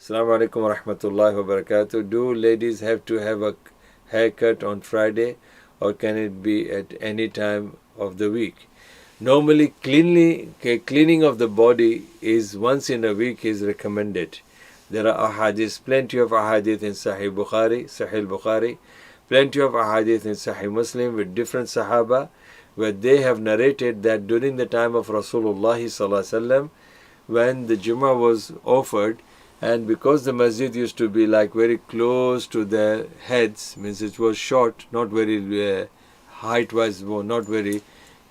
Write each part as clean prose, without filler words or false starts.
Assalamu alaikum wa rahmatullahi wa barakatuh. Do ladies have to have a haircut on Friday, or can it be at any time of the week? Normally, cleaning of the body is once in a week is recommended. There are ahadith, plenty of ahadith in Sahih Bukhari, plenty of ahadith in Sahih Muslim with different Sahaba, where they have narrated that during the time of Rasulullah sallallahu alaihi wasallam, when the Jummah was offered, and because the masjid used to be like very close to their heads, means it was short, not very height-wise, not very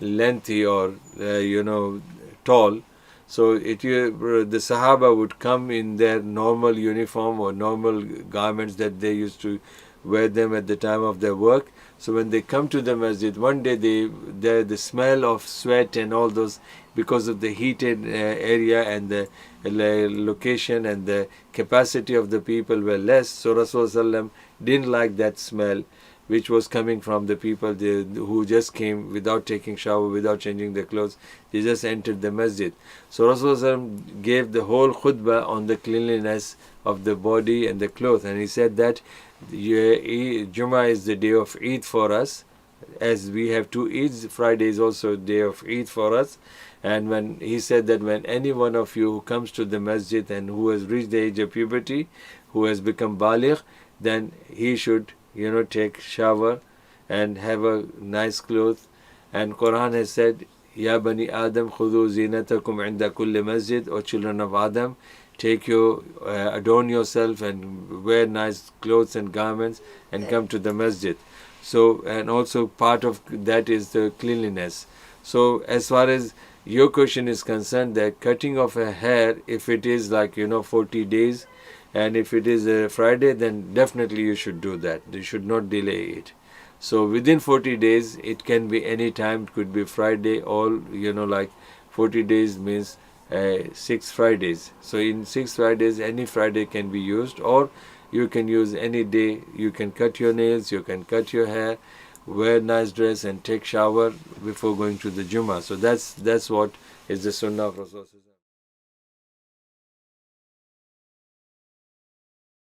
lengthy or tall. So the Sahaba would come in their normal uniform or normal garments that they used to wear them at the time of their work. So when they come to the masjid, one day the smell of sweat and all those, because of the heated area and the location and the capacity of the people were less. So Rasulullah didn't like that smell which was coming from the people who just came without taking shower, without changing their clothes. They just entered the masjid. So Rasulullah gave the whole khutbah on the cleanliness of the body and the clothes. And he said that Jummah is the day of Eid for us. As we have two Eids, Friday is also a day of Eid for us. And when he said that when any one of you who comes to the masjid and who has reached the age of puberty, who has become baligh, then he should take shower and have a nice cloth. And Quran has said, Ya Bani Adam khudu zinatakum inda kulli masjid, O children of Adam, adorn yourself and wear nice clothes and garments and come to the masjid. So, and also part of that is the cleanliness. So as far as your question is concerned, that cutting of a hair, if it is like 40 days, and if it is a Friday, then definitely you should do that. You should not delay it. So within 40 days, it can be any time. It could be Friday, like 40 days means 6 Fridays. So in 6 Fridays, any Friday can be used, or you can use any day. You can cut your nails, you can cut your hair, wear a nice dress and take shower before going to the Jummah. So that's what is the sunnah of Rasulullah.